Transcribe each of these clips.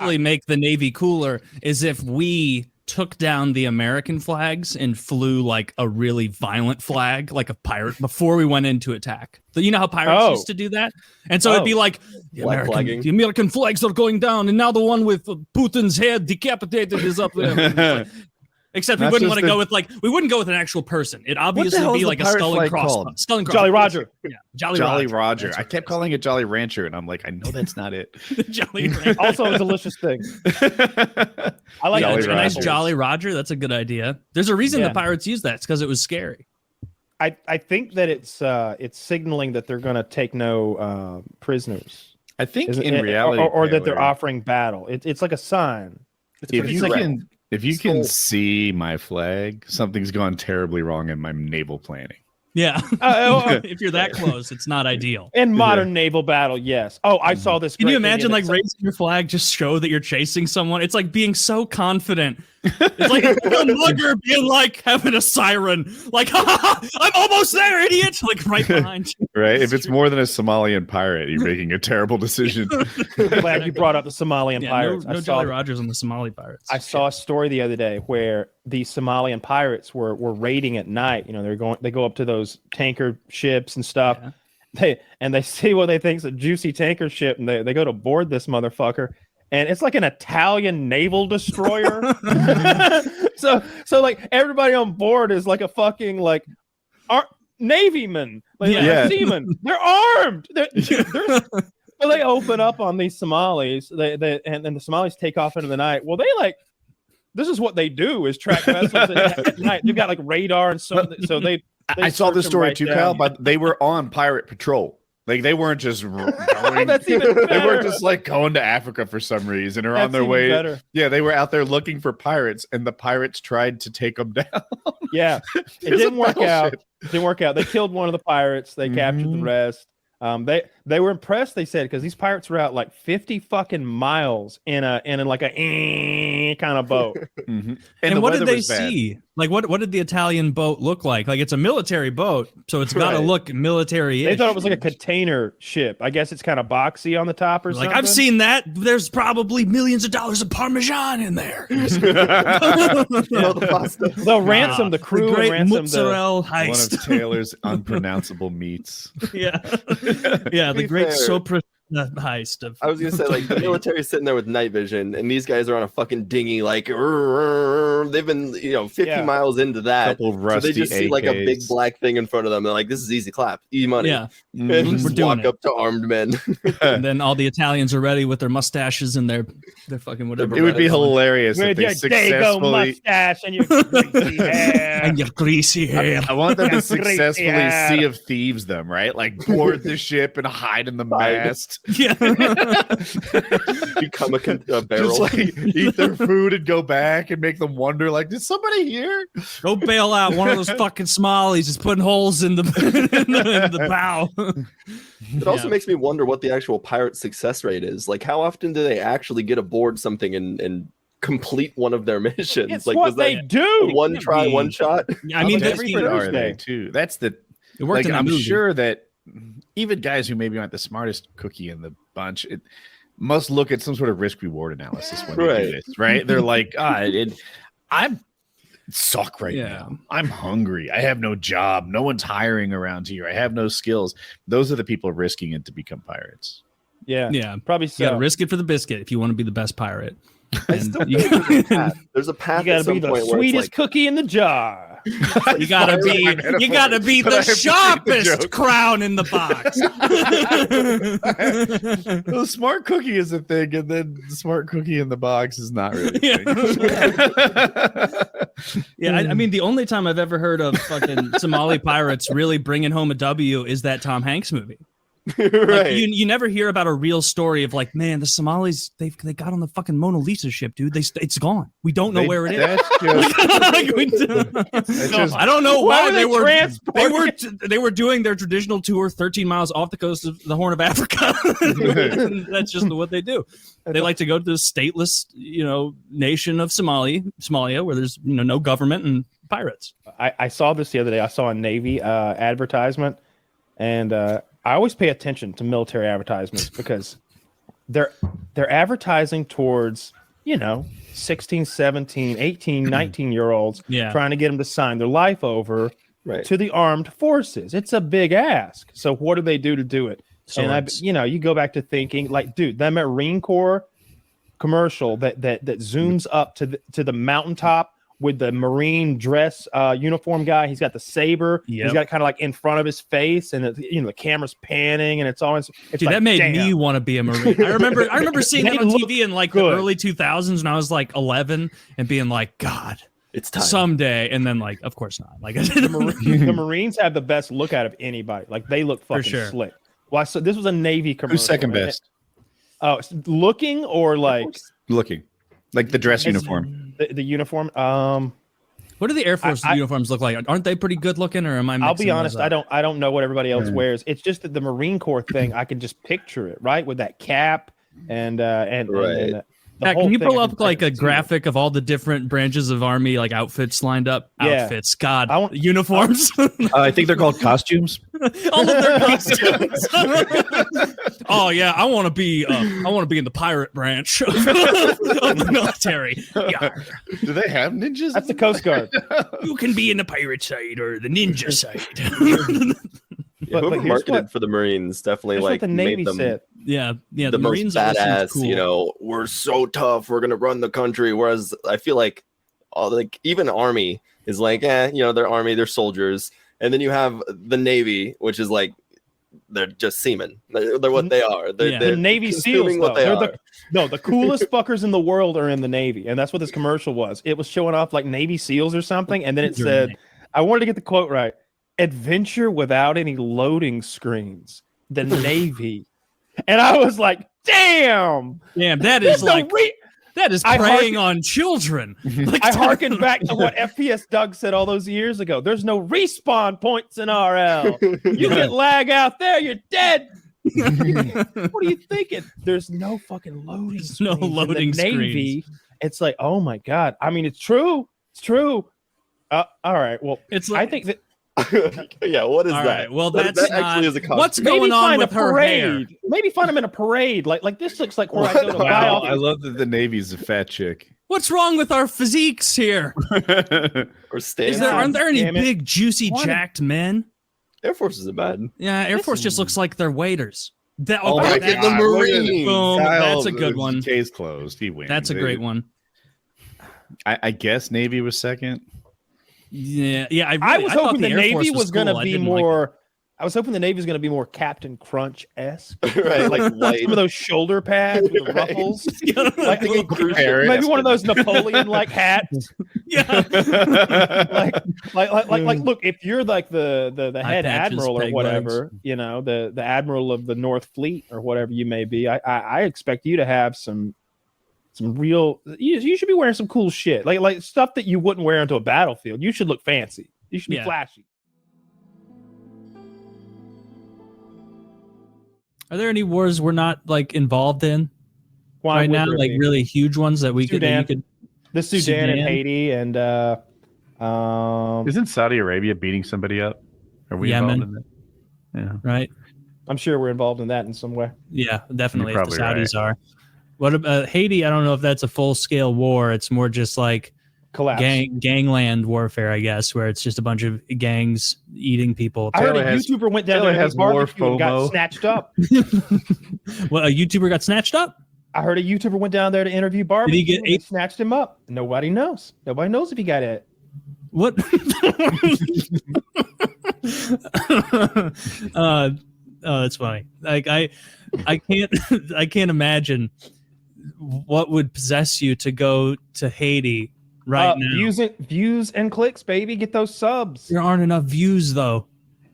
really make the Navy cooler is if we took down the American flags and flew like a really violent flag, like a pirate, before we went into attack. So you know how pirates used to do that? And so it'd be like, the American flags are going down, and now the one with Putin's head decapitated is up there. Except we wouldn't want to go with we wouldn't go with an actual person. It obviously would be like a skull and crossbones. Jolly Roger. Yeah, Jolly Roger. I kept calling it Jolly Rancher, and I'm like, I know that's not it. Jolly Rancher. Also a delicious thing. I like a nice Jolly Roger. That's a good idea. There's a reason the pirates use that. It's because it was scary. I think that it's signaling that they're going to take no prisoners. I think in reality, or that they're offering battle. It's like a sign. If you can see my flag, something's gone terribly wrong in my naval planning. Yeah. If you're that close, it's not ideal. In modern naval battle, yes. Oh, I saw this. Can you imagine raising your flag just show that you're chasing someone? It's like being so confident. It's like a mugger being like having a siren. Like, I'm almost there, idiot. Like right behind you. Right. If it's more than a Somalian pirate, you're making a terrible decision. Glad you brought up the Somalian pirates. No Jolly Rogers on the Somali pirates. I saw a story the other day where the Somalian pirates were raiding at night. You know, they go up to those tanker ships and stuff. Yeah. They see what they think's a juicy tanker ship, and they go to board this motherfucker. And it's like an Italian naval destroyer. so like everybody on board is like a fucking navyman, seamen. They're armed. So they open up on these Somalis. And the Somalis take off into the night. Well, this is what they do is track vessels at night. They've got like radar and so they I saw this story too, Kyle, but they were on pirate patrol. Like they weren't just going, they weren't just like going to Africa for some reason or on their way. Better. Yeah, they were out there looking for pirates, and the pirates tried to take them down. Yeah, it didn't work out. Didn't work out. They killed one of the pirates. They captured the rest. They were impressed. They said because these pirates were out like 50 fucking miles in like a kind of boat. And what did they see? Like what did the Italian boat look like? Like it's a military boat, so it's got to look military-ish. They thought it was like a container ship. I guess it's kind of boxy on the top or something. Like I've seen that. There's probably millions of dollars of Parmesan in there. They'll ransom the crew. The great ransom mozzarella heist. One of Taylor's unpronounceable meats. Yeah, the great Sopra heist. I was gonna say like the military's sitting there with night vision, and these guys are on a fucking dinghy. Like they've been 50 miles into that, so they just see like a big black thing in front of them. They're like, "This is easy clap, easy money." Yeah, and just walk up to armed men, and then all the Italians are ready with their mustaches and their fucking whatever. It would be hilarious if they successfully mustache and your greasy hair and your greasy hair. I want them to successfully Sea of Thieves them, right? Like board the ship and hide in the mast. Yeah, become a barrel. Just like eat their food and go back and make them wonder, like, did somebody here? Go bail out one of those fucking Somalis is putting holes in the bow. It also makes me wonder what the actual pirate success rate is. Like, how often do they actually get aboard something and complete one of their missions? It's like what they do. One try, one shot. I mean, every Thursday too. That's the. It worked in I'm movie. sure that even guys who maybe aren't the smartest cookie in the bunch must look at some sort of risk reward analysis when they do this, right? They're like, I'm suck right now. I'm hungry. I have no job. No one's hiring around here. I have no skills. Those are the people risking it to become pirates. Yeah, probably so. You gotta risk it for the biscuit if you want to be the best pirate. There's a path. You gotta be the sweetest cookie in the jar. You gotta be the sharpest crown in the box. The smart cookie is a thing, and then the smart cookie in the box is not really a thing. I mean, the only time I've ever heard of fucking Somali pirates really bringing home a W is that Tom Hanks movie. Right. Like, you never hear about a real story of like, man, the Somalis they got on the fucking Mona Lisa ship, dude. It's gone. We don't know where it is. I don't know why they were doing their traditional tour 13 miles off the coast of the Horn of Africa. That's just what they do. They like to go to the stateless, nation of Somalia, where there's no government and pirates. I saw this the other day. I saw a Navy advertisement, and I always pay attention to military advertisements because they're advertising towards, 16, 17, 18, 19-year-olds, trying to get them to sign their life over to the armed forces. It's a big ask. So what do they do to do it? Swords. And you go back to thinking like, dude, that Marine Corps commercial that zooms up to the mountaintop with the Marine dress uniform guy. He's got the saber. Yep. He's got it kind of like in front of his face, and the camera's panning, and it's always. Dude, like, that made me want to be a Marine. I remember seeing that on TV in like the early 2000s when I was like 11, and being like, God, it's time someday. And then like, of course not. Like the Marines have the best look out of anybody. Like they look fucking slick. Well, so this was a Navy commercial. Who's second best? Oh, looking or like looking, like the dress uniform. The uniform. What do the Air Force uniforms look like? Aren't they pretty good looking, or am I? I'll be honest. I don't know what everybody else wears. It's just that the Marine Corps thing. I can just picture it, right, with that cap and can you pull up like a graphic of all the different branches of Army like outfits lined up? Yeah. Outfits, God, uniforms. I think they're called costumes. All of their costumes. Oh yeah, I want to be in the pirate branch of the military. Yeah. Do they have ninjas? That's the Coast Guard. You can be in the pirate side or the ninja side. Whoever marketed for the Marines definitely like the Navy made them said. Yeah, the Marines most badass. Cool. We're so tough. We're gonna run the country. Whereas I feel like even Army is like, they're Army, they're soldiers, and then you have the Navy, which is like they're just seamen. They're what they are. They're the Navy SEALs. What they are. The coolest fuckers in the world are in the Navy, and that's what this commercial was. It was showing off like Navy SEAls or something, and then it said, I wanted to get the quote right. Adventure without any loading screens. The Navy. And I was like, damn, that is like that is preying on children. Like, I harken back to what FPS Doug said all those years ago. There's no respawn points in RL. You get lag out there, you're dead. What are you thinking? There's no fucking loading screens. No loading screens. Navy. It's like, oh my God. I mean, it's true. It's true. All right. Well, it's like, I think that. Yeah, what is all that? Right, well, that actually is a costume. What's going on with her hair? Maybe find him in a parade. Like this looks like where I go to buy off. I love that the Navy's a fat chick. What's wrong with our physiques here? Aren't there any big, juicy, jacked men? Air Force isn't bad. Yeah, Air Force just looks like they're waiters. The Marines. Boom, that's a good one. Case closed. He wins. That's a great one. I guess Navy was second. Yeah. I was hoping the Navy was going to be more. I was hoping the Navy was going to be more Captain Crunch-esque, right? Like white. Some of those shoulder pads with the ruffles, maybe one of those Napoleon-like hats. Yeah, like. Look, if you're like the head admiral or whatever, the admiral of the North Fleet or whatever you may be, I expect you to have some real. You should be wearing some cool shit, like stuff that you wouldn't wear into a battlefield. You should look fancy. You should be flashy. Are there any wars we're not like involved in right now? Like really huge ones that we could. The Sudan and Haiti and isn't Saudi Arabia beating somebody up? Are we involved in that? Yeah. Right. I'm sure we're involved in that in some way. Yeah, definitely. If the Saudis are. What about Haiti? I don't know if that's a full scale war. It's more just like gangland warfare, I guess, where it's just a bunch of gangs eating people. I heard a YouTuber went down there and got snatched up. Well, a YouTuber got snatched up? I heard a YouTuber went down there to interview barbecue. Did he get snatched him up? Nobody knows. Nobody knows if he got it. What? Oh, that's funny. Like I can't imagine what would possess you to go to Haiti right now. Views and clicks, baby. Get those subs. There aren't enough views though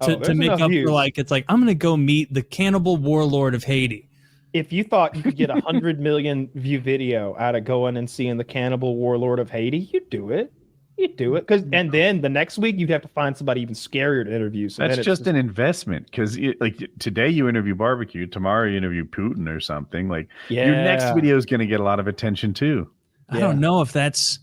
to make up for like it's like I'm gonna go meet the cannibal warlord of Haiti. If you thought you could get 100 million view video out of going and seeing the cannibal warlord of Haiti, you'd do it. And then the next week you'd have to find somebody even scarier to interview. So that's just an investment because like today you interview barbecue, tomorrow you interview Putin or something. Like your next video is going to get a lot of attention too. I don't know if that's.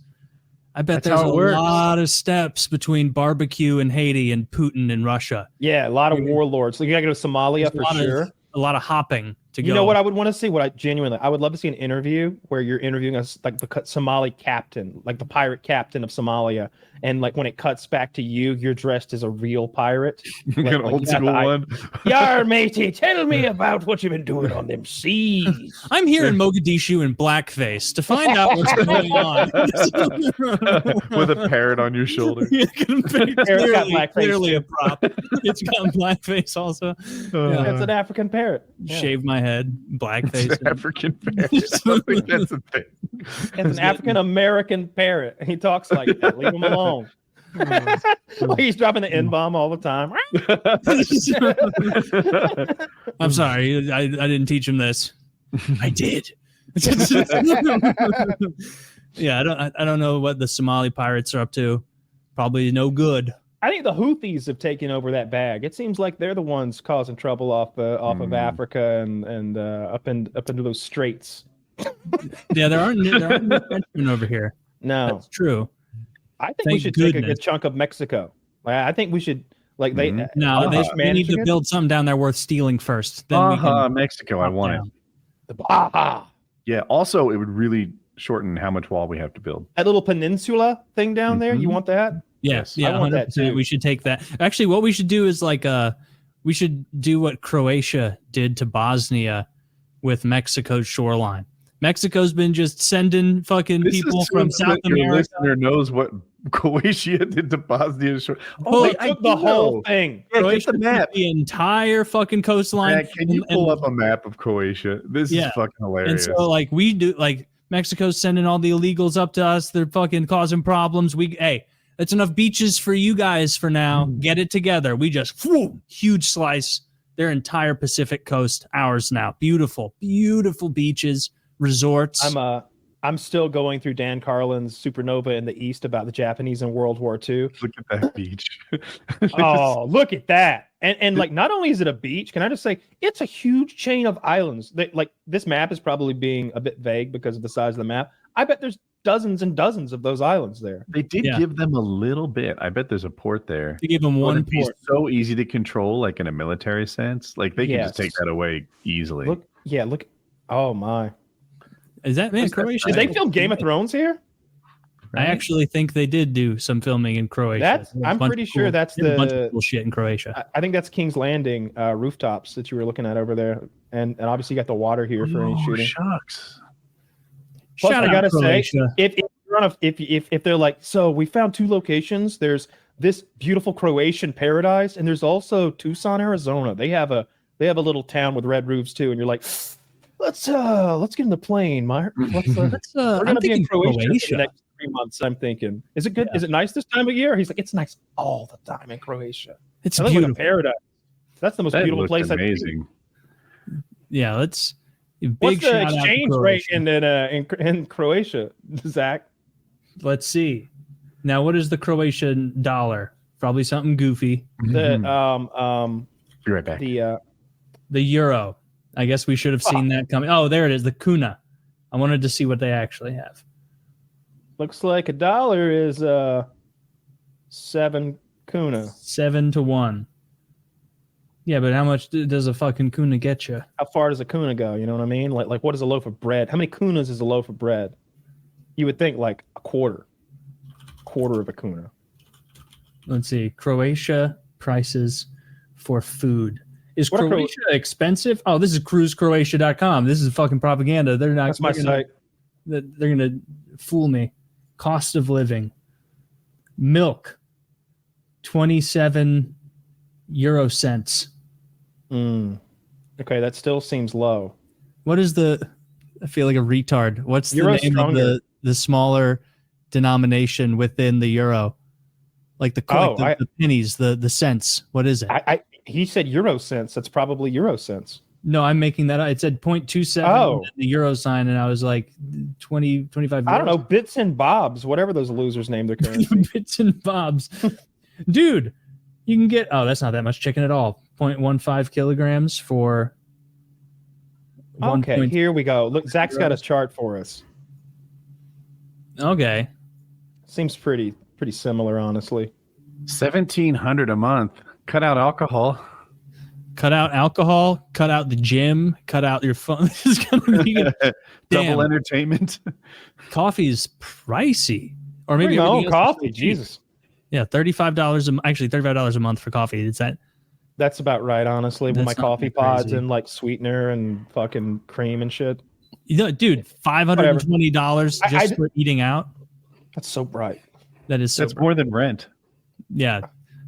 I bet there's a lot of steps between barbecue in Haiti and Putin in Russia. Yeah, a lot of warlords. So you got to go to Somalia for sure. A lot of hopping to go. You know what I would want to see? I would love to see an interview where you're interviewing us, like the Somali captain, like the pirate captain of Somalia, and like when it cuts back to you, you're dressed as a real pirate, like an old school one. Yar matey, tell me about what you've been doing on them seas. I'm here in Mogadishu in blackface to find out what's going on. With a parrot on your shoulder. Yeah, clearly a prop. It's got blackface also. It's an African parrot. Shave my head, blackface. African parrot. I think that's a thing. It's an African American parrot. He talks like that. Leave him alone. Like he's dropping the N-bomb all the time. I'm sorry, I didn't teach him this. I did. Yeah, I don't know what the Somali pirates are up to. Probably no good. I think the Houthis have taken over that bag. It seems like they're the ones causing trouble off of Africa and up into those straits. Yeah, there aren't Frenchmen over here. No, that's true. I think we should take a good chunk of Mexico. I think we should they need to build something down there worth stealing first. Then Mexico, I want it. The Baja. Yeah. Also, it would really shorten how much wall we have to build. That little peninsula thing down there. You want that? Yes. Yeah, 100%. We should take that. Actually, what we should do is we should do what Croatia did to Bosnia with Mexico's shoreline. Mexico's been just sending fucking people from South America. Your listener knows what Croatia did to Bosnia. They took the whole thing. Croatia, the map, the entire fucking coastline. Matt, can you pull up a map of Croatia? This is fucking hilarious. And so, we do Mexico's sending all the illegals up to us. They're fucking causing problems. That's enough beaches for you guys for now. Get it together. We just huge slice their entire Pacific coast, ours now. Beautiful, beautiful beaches, resorts. I'm still going through Dan Carlin's Supernova in the East about the Japanese in World War II. Look at that beach. Oh, look at that. And not only is it a beach, can I just say it's a huge chain of islands. This map is probably being a bit vague because of the size of the map. I bet there's dozens and dozens of those islands there. They did give them a little bit. I bet there's a port there. They gave them one port. So easy to control, like in a military sense. Like they can just take that away easily. Look. Oh my. Is that Croatia? Did they film Game of Thrones here? Right? I actually think they did do some filming in Croatia. I'm pretty sure that's a bunch of cool shit in Croatia. I think that's King's Landing rooftops that you were looking at over there, and obviously you got the water here for any shooting. Shucks. Plus, I gotta say, if they're like, so we found 2 locations. There's this beautiful Croatian paradise, and there's also Tucson, Arizona. They have a little town with red roofs too, and you're like, let's get in the plane, Meyer. We're gonna be in Croatia for the next 3 months. I'm thinking, is it good? Yeah. Is it nice this time of year? He's like, it's nice all the time in Croatia. It's beautiful. Like a paradise. That's the most beautiful place. Amazing. Yeah, let's. What's the exchange rate in Croatia, Zach? Let's see. Now, what is the Croatian dollar? Probably something goofy. Be right back. The euro. I guess we should have seen that coming. Oh, there it is. The kuna. I wanted to see what they actually have. Looks like $1 is 7 kuna. 7 to 1. Yeah, but how much does a fucking kuna get you? How far does a kuna go? You know what I mean? Like what is a loaf of bread? How many kunas is a loaf of bread? You would think like a quarter of a kuna. Let's see. Croatia prices for food. Is Croatia expensive? Oh, this is cruisecroatia.com. This is fucking propaganda. That's my site. They're going to fool me. Cost of living. Milk. 27 euro cents. Okay, that still seems low. What is I feel like a retard. What's the name of the smaller denomination within the euro? Like the pennies, the cents. What is it? He said euro cents. That's probably euro cents. No, I'm making that up. It said 0.27 the euro sign, and I was like 20, 25 euros. I don't know. Bits and bobs, whatever those losers name their currency. Bits and bobs. Dude, you can get, that's not that much chicken at all. 0.15 kilograms for. Okay, here we go. Look, Zach's got a chart for us. Okay. Seems pretty similar, honestly. $1,700 a month. Cut out alcohol. Cut out alcohol, cut out the gym, cut out your phone. This is gonna be double entertainment. Coffee's pricey. Or maybe bring my own coffee. Jesus. Yeah, $35. Actually, $35 a month for coffee. That's about right, honestly. With my coffee pods and like sweetener and fucking cream and shit. Dude, $520 just for eating out. That's so bright. That's more than rent. Yeah,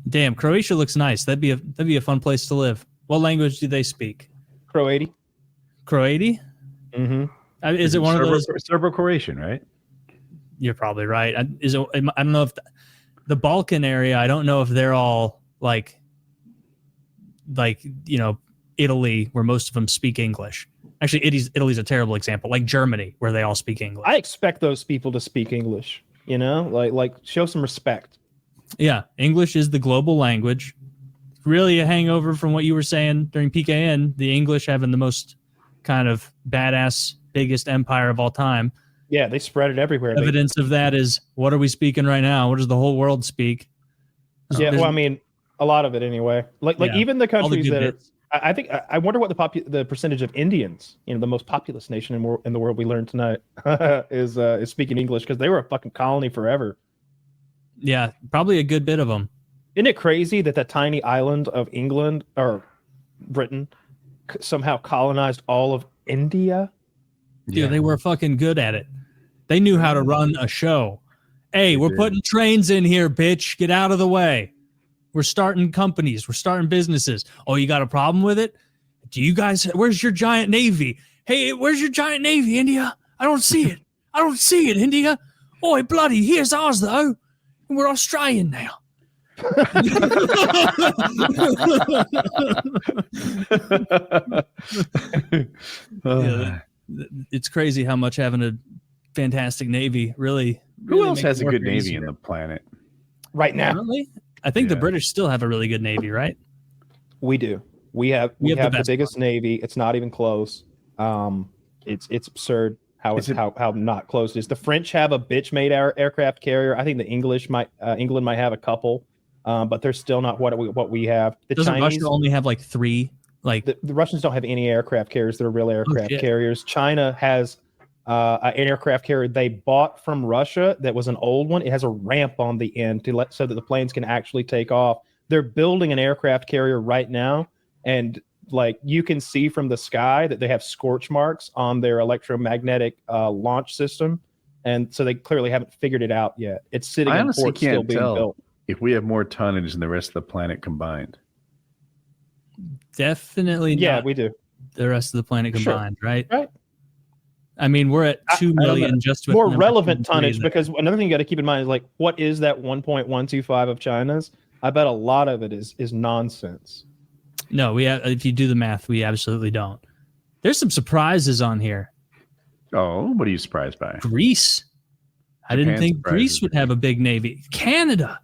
damn. Croatia looks nice. That'd be a fun place to live. What language do they speak? Croati. Mm-hmm. Is it one of those Serbo-Croatian, right? You're probably right. I don't know if the Balkan area. I don't know if they're all like Italy, where most of them speak English. Actually, Italy's a terrible example. Like Germany, where they all speak English. I expect those people to speak English. Like show some respect. Yeah, English is the global language. Really a hangover from what you were saying during PKN, the English having the most kind of badass, biggest empire of all time. Yeah, they spread it everywhere. Evidence of that is, what are we speaking right now? What does the whole world speak? Yeah, well, I mean, a lot of it anyway. Like even the countries that are, I think, I wonder what the percentage of Indians, the most populous nation in the world we learned tonight, is speaking English, because they were a fucking colony forever. Yeah, probably a good bit of them. Isn't it crazy that tiny island of England or Britain somehow colonized all of India? Yeah, they were fucking good at it. They knew how to run a show. Hey, we're putting trains in here, bitch. Get out of the way. We're starting companies. We're starting businesses. Oh, you got a problem with it? Where's your giant navy? Hey, where's your giant navy, India? I don't see it. I don't see it, India. Oi, bloody, here's ours, though. We're Australian now. It's crazy how much having a fantastic navy really Who else has a good navy in the planet right now? Really? I think the British still have a really good navy, right? We do. We have the biggest navy. It's not even close. It's absurd how not close it is. The French have a bitch-made aircraft carrier. I think the England might have a couple, but they're still not what we have. Doesn't Chinese Russia only have like 3? Like the Russians don't have any aircraft carriers that are real aircraft carriers. China has an aircraft carrier they bought from Russia that was an old one. It has a ramp on the end so that the planes can actually take off. They're building an aircraft carrier right now, and like you can see from the sky that they have scorch marks on their electromagnetic launch system, and so they clearly haven't figured it out yet. It's sitting in port still being built. If we have more tonnage than the rest of the planet combined. Definitely not. We do. The rest of the planet combined, right? Right. I mean, we're at 2 million just with more relevant tonnage, because another thing you got to keep in mind is like, what is that 1.125 of China's? I bet a lot of it is nonsense. No, if you do the math, we absolutely don't. There's some surprises on here. Oh, what are you surprised by? Greece. I didn't think Greece would have a big navy. Canada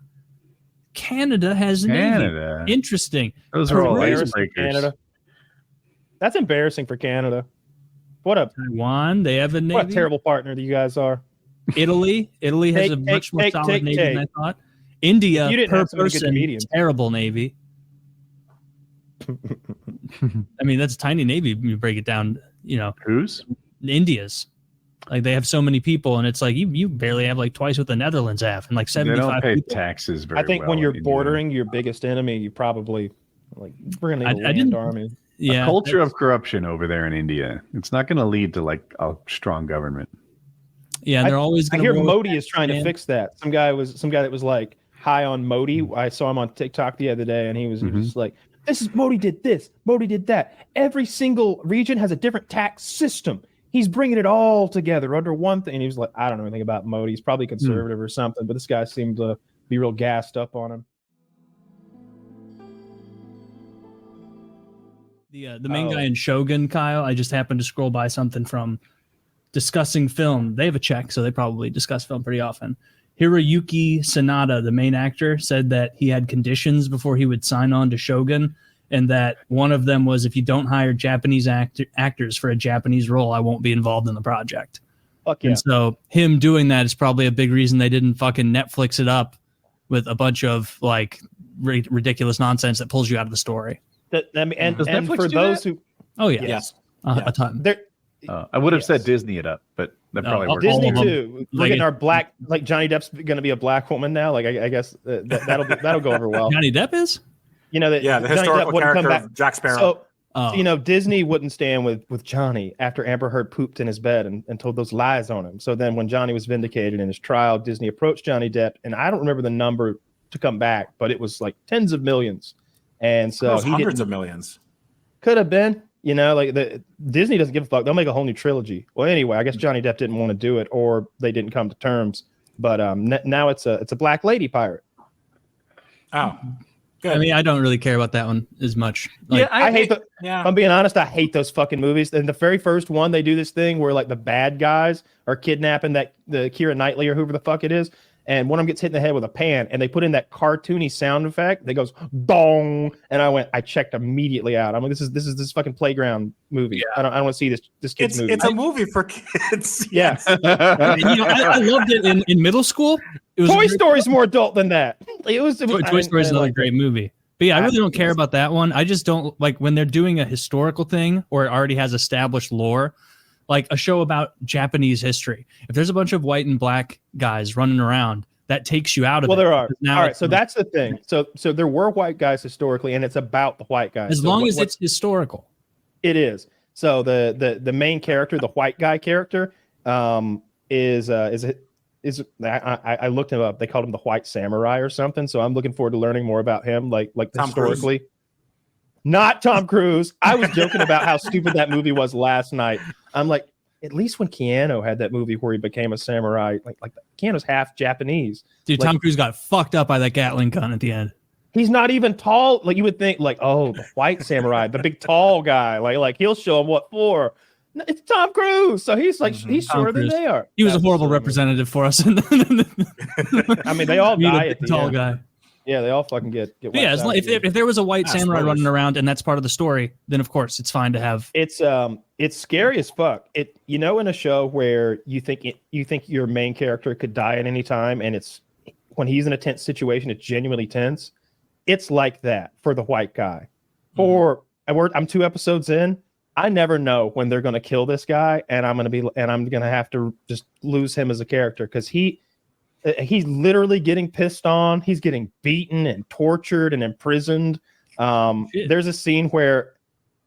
has a navy. Interesting. Those are all icebreakers. Canada. That's embarrassing for Canada. What up? Taiwan, they have a navy. What a terrible partner that you guys are. Italy has a much more solid navy than I thought. India, per person, terrible navy. I mean, that's a tiny navy. You break it down, Who's? India's. Like they have so many people, and it's like you barely have like twice what the Netherlands have, and like 75 They don't pay people. taxes very well. I think when you're bordering your biggest enemy, you probably like we're gonna need a land army. Yeah, a culture of corruption over there in India. It's not going to lead to like a strong government. Yeah, they're always. I hear Modi is trying to fix that. Some guy that was like high on Modi. I saw him on TikTok the other day, and he was just like, "This is Modi did this, Modi did that. Every single region has a different tax system. He's bringing it all together under one thing." And he was like, "I don't know anything about Modi. He's probably conservative or something." But this guy seemed to be real gassed up on him. The main guy in Shogun, Kyle, I just happened to scroll by something from Discussing Film. They have a check, so they probably discuss film pretty often. Hiroyuki Sanada, the main actor, said that he had conditions before he would sign on to Shogun, and that one of them was, if you don't hire Japanese actors for a Japanese role, I won't be involved in the project. Fuck yeah. And so him doing that is probably a big reason they didn't fucking Netflix it up with a bunch of like ridiculous nonsense that pulls you out of the story. And for those who, yes. A ton. I would have said Disney it up, but that probably works. Disney too. We're getting our black, like Johnny Depp's going to be a black woman now. Like I guess that'll go over well. Johnny Depp is. You know that. Yeah, the historical character of Jack Sparrow. So, Disney wouldn't stand with Johnny after Amber Heard pooped in his bed and told those lies on him. So then when Johnny was vindicated in his trial, Disney approached Johnny Depp, and I don't remember the number to come back, but it was like tens of millions. And so hundreds of millions. Could have been. Disney doesn't give a fuck. They'll make a whole new trilogy. Well, anyway, I guess Johnny Depp didn't want to do it, or they didn't come to terms. But now it's a black lady pirate. Oh, good. I mean, I don't really care about that one as much. Like, I hate the. Yeah. If I'm being honest, I hate those fucking movies. And the very first one, they do this thing where like the bad guys are kidnapping the Keira Knightley or whoever the fuck it is. And one of them gets hit in the head with a pan, and they put in that cartoony sound effect that goes dong. And I checked immediately out. I'm like, this is this fucking playground movie. Yeah. I don't want to see this kid's movie. It's a movie for kids. Yes. I loved it in middle school. Toy Story's more adult than that. Toy Story's another great movie. But yeah, I really don't care about that one. I just don't like when they're doing a historical thing or it already has established lore. Like a show about Japanese history. If there's a bunch of white and black guys running around, that takes you out of it. Well, there are. All right, so that's the thing. So there were white guys historically, and it's about the white guys. As long as it's historical. It is. So the main character, the white guy character, is I looked him up. They called him the White Samurai or something. So I'm looking forward to learning more about him, like Tom historically. Cruise. Not Tom Cruise. I was joking about how stupid that movie was last night. I'm like, at least when Keanu had that movie where he became a samurai, like Keanu's half Japanese. Dude, Tom Cruise got fucked up by that Gatling gun at the end. He's not even tall. Like you would think, like, oh, the white samurai, the big tall guy, like he'll show him what for. No, it's Tom Cruise, so he's like he's shorter than they are. He was a horrible representative for us. I mean, they all die at the tall end. guy. Yeah, they all fucking get yeah, if there was a white samurai running around and that's part of the story, then of course it's fine to have. It's scary as fuck. In a show where you think your main character could die at any time, and it's when he's in a tense situation, it's genuinely tense. It's like that for the white guy. I'm 2 episodes in. I never know when they're going to kill this guy, and I'm going to have to just lose him as a character because he's literally getting pissed on. He's getting beaten and tortured and imprisoned. There's a scene where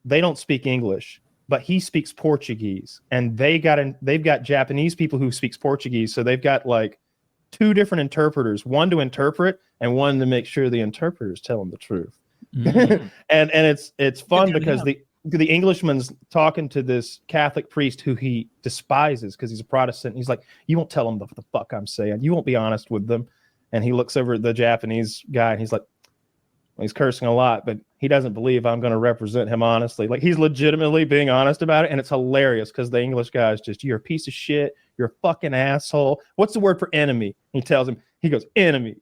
they don't speak English, but he speaks Portuguese, and they've got Japanese people who speaks Portuguese. So they've got like 2 different interpreters, one to interpret and one to make sure the interpreters tell them the truth. Mm-hmm. and it's fun because the Englishman's talking to this Catholic priest who he despises because he's a Protestant. He's like, you won't tell him the fuck I'm saying. You won't be honest with them. And he looks over at the Japanese guy and he's like, well, he's cursing a lot, but he doesn't believe I'm going to represent him honestly. Like he's legitimately being honest about it. And it's hilarious because the English guy is just, you're a piece of shit. You're a fucking asshole. What's the word for enemy? He tells him, he goes, enemy.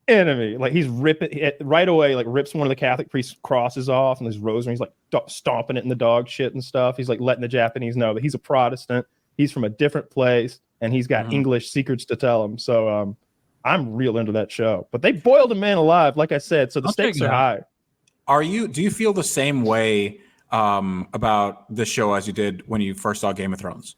Like he's ripping it right away, like rips one of the Catholic priest's crosses off and his rosary. He's like stomping it in the dog shit and stuff. He's like letting the Japanese know that he's a Protestant. He's from a different place and he's got English secrets to tell him. So I'm real into that show. But they boiled a man alive, like I said. So the stakes are high. Do you feel the same way about this show as you did when you first saw Game of Thrones?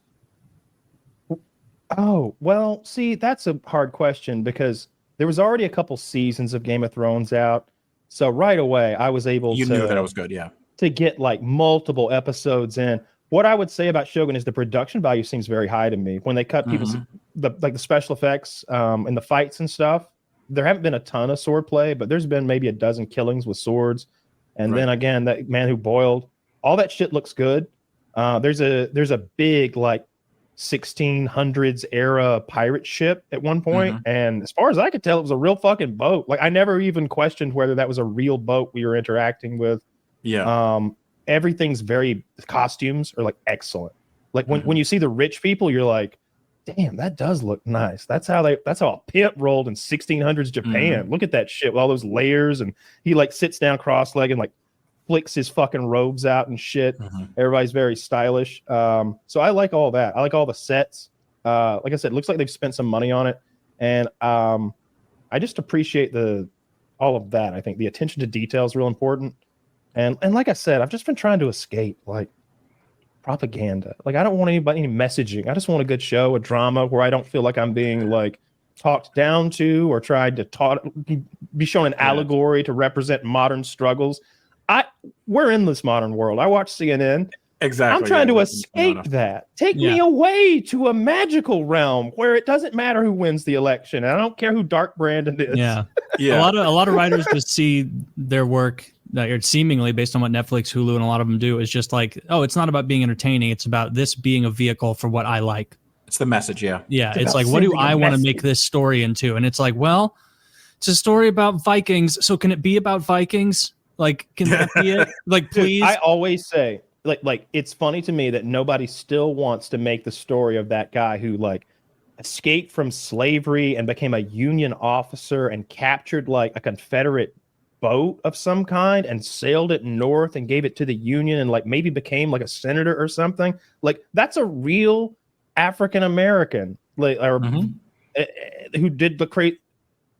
Oh, well, see, that's a hard question because there was already a couple seasons of Game of Thrones out. So right away, I was able You knew that it was good, yeah. To get like multiple episodes in. What I would say about Shogun is the production value seems very high to me. When they cut people's the special effects and the fights and stuff, there haven't been a ton of sword play, but there's been maybe a dozen killings with swords. And then again, that man who boiled, all that shit looks good. There's a big like 1600s era pirate ship at one point, and as far as I could tell, it was a real fucking boat. Like I never even questioned whether that was a real boat we were interacting with. Everything's costumes are like excellent. Like when you see the rich people, you're like, damn, that does look nice. That's how a pimp rolled in 1600s Japan. Look at that shit with all those layers, and he like sits down cross-legged and like flicks his fucking robes out and shit. Everybody's very stylish. So I like all that. I like all the sets. Like I said, it looks like they've spent some money on it. And I just appreciate all of that. I think the attention to detail is real important. And like I said, I've just been trying to escape like propaganda. Like I don't want any messaging. I just want a good show, a drama where I don't feel like I'm being like talked down to or tried to be shown an allegory to represent modern struggles. We're in this modern world. I watch CNN. Exactly. I'm trying to escape that. Take me away to a magical realm where it doesn't matter who wins the election. And I don't care who Dark Brandon is. Yeah. A lot of writers just see their work that are seemingly based on what Netflix, Hulu, and a lot of them do is just like, oh, it's not about being entertaining. It's about this being a vehicle for what I like. It's the message. Yeah. Yeah. It's like, what do I want to make this story into? And it's like, well, it's a story about Vikings. So can it be about Vikings? Like, can that be it? Like, please. Dude, I always say, like it's funny to me that nobody still wants to make the story of that guy who like escaped from slavery and became a Union officer and captured like a Confederate boat of some kind and sailed it north and gave it to the Union and like maybe became like a senator or something. Like that's a real African American like who did the crazy.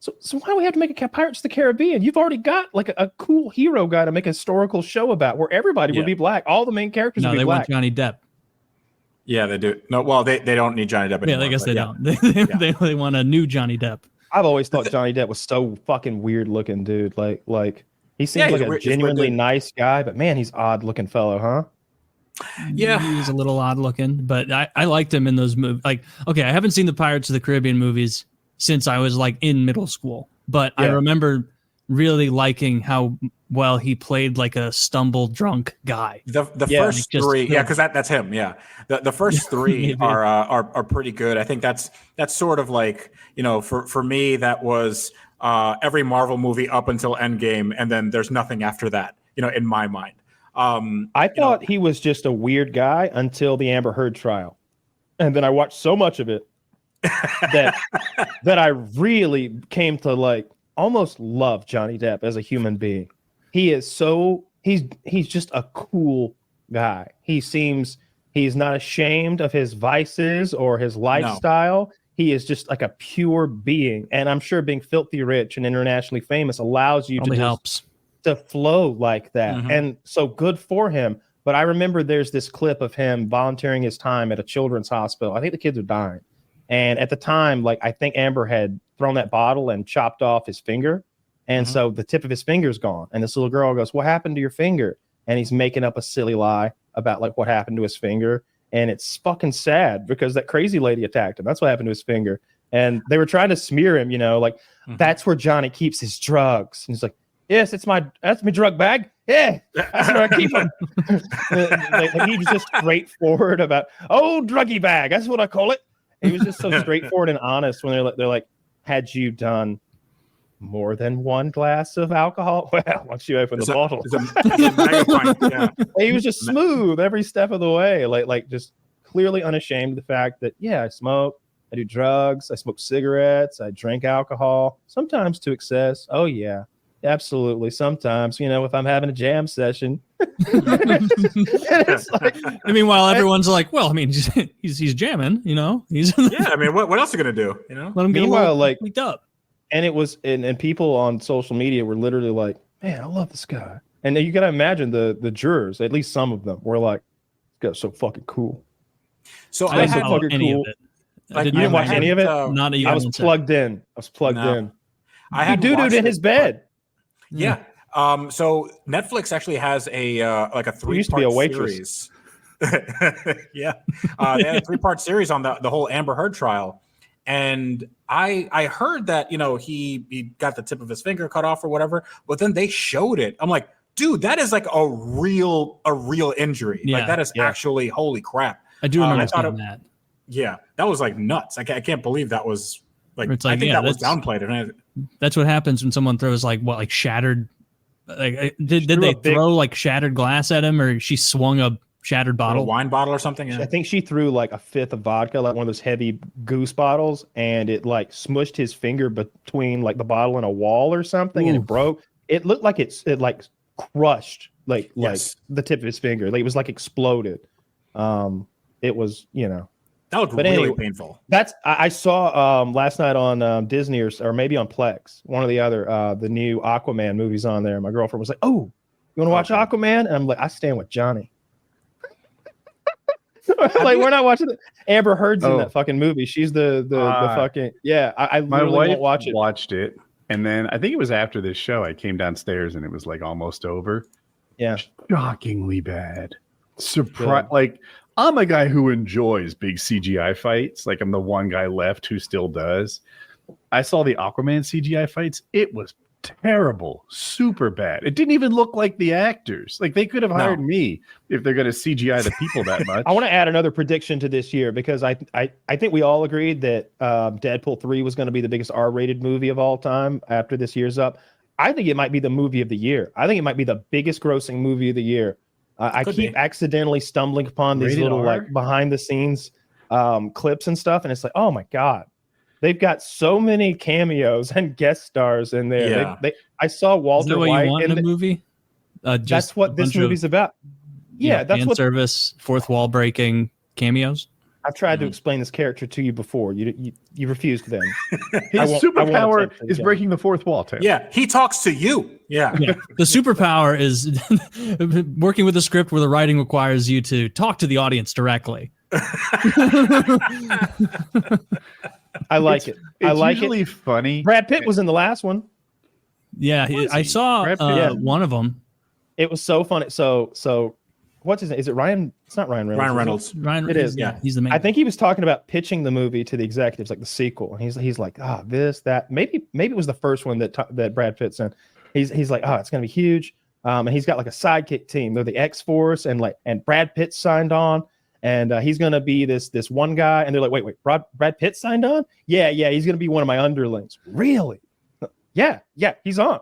So why do we have to make a Pirates of the Caribbean? You've already got like a cool hero guy to make a historical show about where everybody would be black. All the main characters would be black. No, they want Johnny Depp. Yeah, they do. No, well, they don't need Johnny Depp anymore. Yeah, I guess they don't. They want a new Johnny Depp. I've always thought Johnny Depp was so fucking weird looking, dude. Like he seems like a genuinely nice guy, but man, he's odd looking fellow, huh? Yeah, he's a little odd looking, but I liked him in those movies. Like, okay, I haven't seen the Pirates of the Caribbean movies since I was like in middle school, but I remember really liking how well he played like a stumbled drunk guy. The first three, because that's him. Yeah, the first three are pretty good. I think that's sort of like, you know, for me that was every Marvel movie up until Endgame, and then there's nothing after that. You know, in my mind, I thought he was just a weird guy until the Amber Heard trial, and then I watched so much of it that I really came to like almost love Johnny Depp as a human being. He is he's just a cool guy. He's not ashamed of his vices or his lifestyle. No. He is just like a pure being. And I'm sure being filthy rich and internationally famous allows you to flow like that. Mm-hmm. And so good for him. But I remember there's this clip of him volunteering his time at a children's hospital. I think the kids are dying. And at the time, like, I think Amber had thrown that bottle and chopped off his finger. And so the tip of his finger is gone. And this little girl goes, "What happened to your finger?" And he's making up a silly lie about like what happened to his finger. And it's fucking sad because that crazy lady attacked him. That's what happened to his finger. And they were trying to smear him, you know, like that's where Johnny keeps his drugs. And he's like, "Yes, that's my drug bag. Yeah, that's where I keep them." Like, he was just straightforward about, "Oh, druggy bag. That's what I call it." He was just so straightforward and honest when they're like, "Had you done more than one glass of alcohol?" Well, once you open the bottle, he was just smooth every step of the way, like just clearly unashamed of the fact that I smoke, I do drugs, I smoke cigarettes, I drink alcohol, sometimes to excess. Oh yeah, absolutely. Sometimes, you know, if I'm having a jam session. It's like, I mean, while everyone's like, well, I mean, he's jamming, you know, I mean, what else are you gonna do? You know, let him get like leaked up. And it was, and people on social media were literally like, "Man, I love this guy." And you gotta imagine the jurors, at least some of them, were like, "This guy's so fucking cool." So I had any of it. Like, you didn't watch any of it? Not even. I was plugged in. I had doo-dooed in his bed. Yeah. So Netflix actually has a like a 3-part series. Yeah. They had a 3-part series on the whole Amber Heard trial. And I heard that, you know, he got the tip of his finger cut off or whatever, but then they showed it. I'm like, dude, that is like a real injury. Yeah, like that is actually, holy crap. I do remember that. Yeah, that was like nuts. I can't believe that was like, I think that was downplayed. And that's what happens when someone throws like shattered. Like, did they throw like shattered glass at him, or she swung a shattered bottle, a wine bottle or something? Yeah. I think she threw like a fifth of vodka, like one of those heavy goose bottles, and it like smushed his finger between like the bottle and a wall or something. Ooh. And it broke. It looked like it like crushed like the tip of his finger. Like, it was like exploded. It was, you know. That looked really painful. That's I saw last night on Disney or maybe on Plex, one of the other the new Aquaman movies on there. My girlfriend was like, "Oh, You want to watch Aquaman? And I'm like, I stand with Johnny. Like, we're not watching it. Amber Heard's in that fucking movie. She's the fucking I my literally wife won't watch it. Watched it, and then I think it was after this show. I came downstairs and it was like almost over. Yeah, shockingly bad. Like, I'm a guy who enjoys big CGI fights. Like, I'm the one guy left who still does. I saw the Aquaman CGI fights. It was terrible, super bad. It didn't even look like the actors. Like, they could have hired me if they're going to CGI the people that much. I want to add another prediction to this year because I think we all agreed that Deadpool 3 was going to be the biggest R-rated movie of all time after this year's up. I think it might be the movie of the year. I think it might be the biggest grossing movie of the year. I keep accidentally stumbling upon these little like behind the scenes clips and stuff, and it's like, oh my god, they've got so many cameos and guest stars in there. Yeah. I saw Walter White in the movie. That's what this movie's about. Yeah, that's what service, fourth wall breaking cameos. I've tried to explain this character to you before. You refused then. His superpower is breaking the fourth wall, Tim. Yeah, he talks to you. Yeah. The superpower is working with a script where the writing requires you to talk to the audience directly. I like it. I like usually it. Funny. Brad Pitt was in the last one. Yeah, I saw one of them. It was so funny. So what's his name? Is it Ryan? It's not Ryan Reynolds. Ryan Reynolds. Ryan, it is. Yeah, he's the main. I think he was talking about pitching the movie to the executives, like the sequel, and he's like, this, that. Maybe it was the first one that Brad Pitt's in. He's like, it's gonna be huge. And he's got like a sidekick team. They're the X-Force, and Brad Pitt signed on, and he's gonna be this one guy. And they're like, wait, Brad Pitt signed on? Yeah, he's gonna be one of my underlings. Really? Yeah, he's on.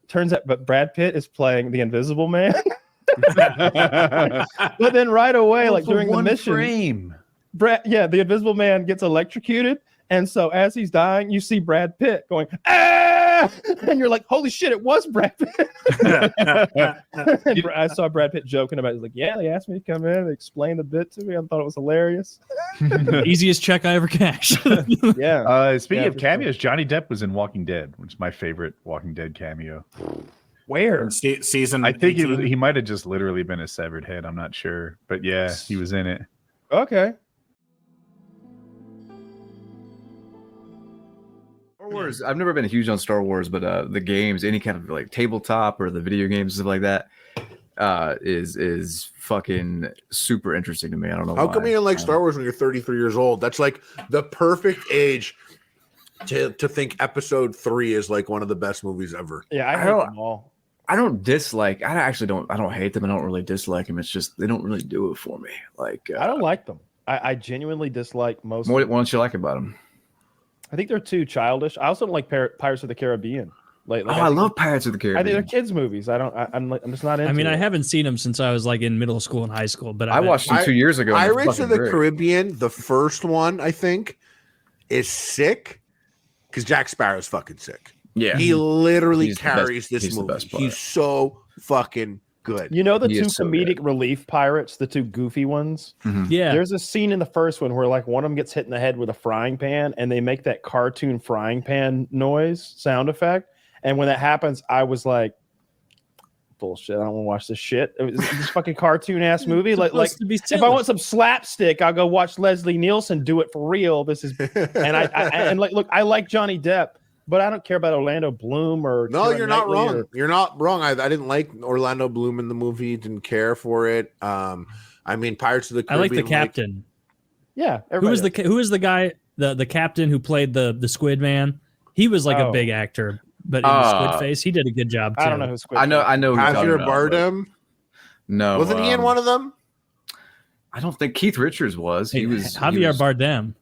Turns out, but Brad Pitt is playing the Invisible Man. But then right away, like during the mission, the Invisible Man gets electrocuted, and so as he's dying, you see Brad Pitt going, and you're like, holy shit, it was Brad Pitt. I saw Brad Pitt joking about it. He's like, yeah, they asked me to come in and explain the bit to me. I thought it was hilarious. Easiest check I ever cashed. Yeah. Speaking of cameos, Johnny Depp was in Walking Dead, which is my favorite Walking Dead cameo. Where? Season? I think he might have just literally been a severed head. I'm not sure, but yeah, he was in it. Okay. Star Wars. I've never been huge on Star Wars, but the games, any kind of like tabletop or the video games, stuff like that, is fucking super interesting to me. I don't know. How come you didn't like Star Wars when you're 33 years old? That's like the perfect age to think Episode 3 is like one of the best movies ever. Yeah, I hate them all. I don't dislike. I don't hate them. I don't really dislike them. It's just they don't really do it for me. Like I don't like them. I genuinely dislike most. What don't you like about them? I think they're too childish. I also don't like Pirates of the Caribbean. I love Pirates of the Caribbean. I think they're kids' movies. I'm just not into. I mean, it. I haven't seen them since I was like in middle school and high school. But I watched them 2 years ago. Pirates of the Caribbean, the first one, I think, is sick because Jack Sparrow's fucking sick. Yeah, he literally carries this movie. He's so fucking good. You know the two comedic relief pirates, the two goofy ones? Mm-hmm. Yeah. There's a scene in the first one where like one of them gets hit in the head with a frying pan and they make that cartoon frying pan noise sound effect. And when that happens, I was like, bullshit, I don't want to watch this shit. It was this fucking cartoon ass movie. Like if I want some slapstick, I'll go watch Leslie Nielsen do it for real. This is and look, I like Johnny Depp. But I don't care about Orlando Bloom or no. You're not wrong. You're not wrong. I didn't like Orlando Bloom in the movie. Didn't care for it. I mean, Pirates of the Caribbean. I like the captain. Yeah. Who was the guy? The captain who played the Squid Man. He was like a big actor, but in Squid Face, he did a good job too. I don't know who Squid. I know. Javier Bardem. No, wasn't he in one of them? I don't think Keith Richards was. He was Javier Bardem.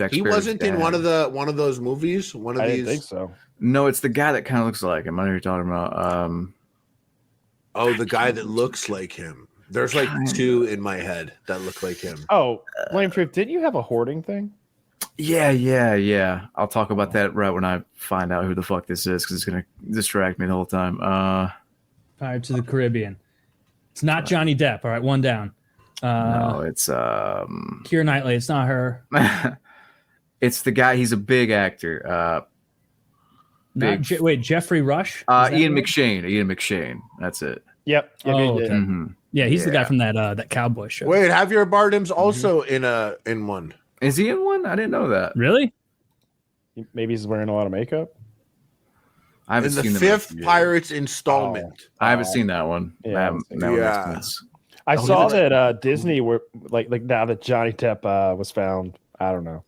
He wasn't in one of those movies. One of these. I didn't think so. No, it's the guy that kind of looks like him. I know who you're talking about. The guy that looks like him. There's like two in my head that look like him. Oh, Blame Truth, didn't you have a hoarding thing? Yeah. I'll talk about that right when I find out who the fuck this is because it's gonna distract me the whole time. Pirates of the Caribbean. It's not Johnny Depp. All right, one down. No, it's Keira Knightley. It's not her. It's the guy. He's a big actor. Jeffrey Rush. Ian McShane. That's it. Yep. Oh, okay. Yeah, he's the guy from that cowboy show. Wait, Javier Bardem's also in one. Is he in one? I didn't know that. Really? Maybe he's wearing a lot of makeup. I haven't in seen the fifth Pirates installment. I haven't seen that one. Yeah, I saw that Disney were like now that Johnny Depp was found. I don't know.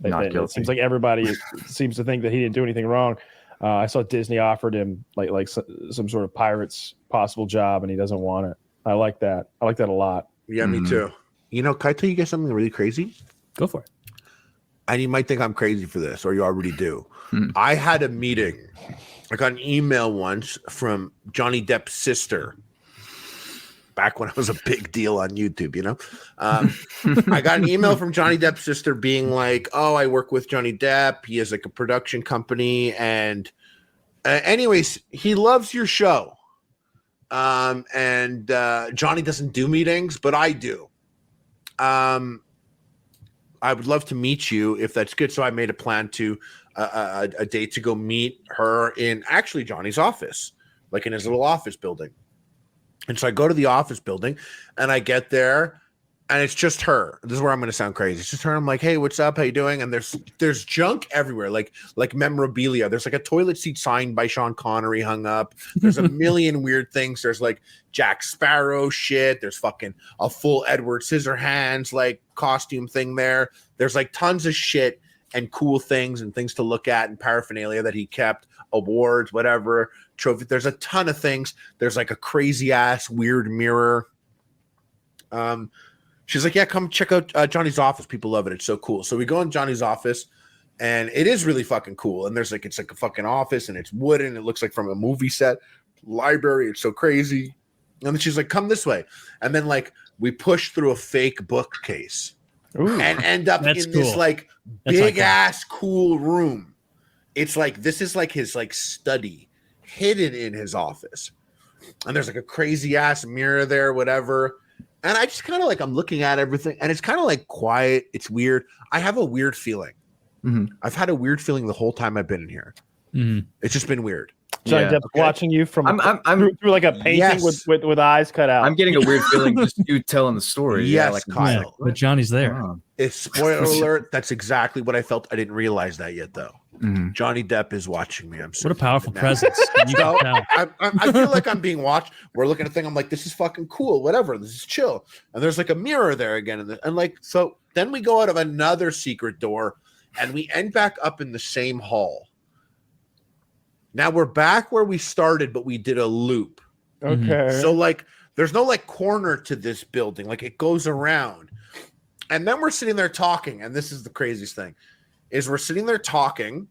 Not guilty. It seems like everybody seems to think that he didn't do anything wrong. I saw Disney offered him like some sort of Pirates possible job, and he doesn't want it. I like that. I like that a lot. Yeah, me too. You know, can I tell you guys something really crazy? Go for it. And you might think I'm crazy for this, or you already do. I had a meeting. I got an email once from Johnny Depp's sister. Back when I was a big deal on YouTube, you know, I got an email from Johnny Depp's sister being like, "Oh, I work with Johnny Depp. He has like a production company, and anyways, he loves your show. And Johnny doesn't do meetings, but I do. I would love to meet you if that's good." So I made a plan to a date to go meet her in actually Johnny's office, like in his little office building. And so I go to the office building and I get there and it's just her. This is where I'm going to sound crazy. It's just her. I'm like, "Hey, what's up? How you doing?" And there's junk everywhere, like memorabilia. There's like a toilet seat signed by Sean Connery hung up. There's a million weird things. There's like Jack Sparrow shit. There's fucking a full Edward Scissorhands like costume thing there. There's like tons of shit and cool things and things to look at and paraphernalia that he kept, awards, whatever, trophy. There's a ton of things. There's like a crazy ass weird mirror. She's like, "Yeah, come check out Johnny's office. People love it. It's so cool." So we go in Johnny's office and it is really fucking cool. And there's like, it's like a fucking office and it's wooden. It looks like from a movie set, library. It's so crazy. And then she's like, "Come this way." And then like we push through a fake bookcase. Ooh, and end up in this like big ass cool room. It's like, this is like his like study hidden in his office. And there's like a crazy ass mirror there, whatever. And I just kind of like, I'm looking at everything and it's kind of like quiet. It's weird. I have a weird feeling. I've had a weird feeling the whole time I've been in here. It's just been weird. Johnny Depp watching you from through like a painting with eyes cut out. I'm getting a weird feeling just you telling the story. Yes, like Kyle. But Johnny's there. It's spoiler alert. That's exactly what I felt. I didn't realize that yet, though. Johnny Depp is watching me. What a powerful presence. So, I feel like I'm being watched. We're looking at a thing. I'm like, this is fucking cool. Whatever. This is chill. And there's like a mirror there again. And like, so then we go out of another secret door and we end back up in the same hall. Now we're back where we started, but we did a loop. Okay. So like, there's no like corner to this building. Like it goes around. And then we're sitting there talking. And this is the craziest thing is we're sitting there talking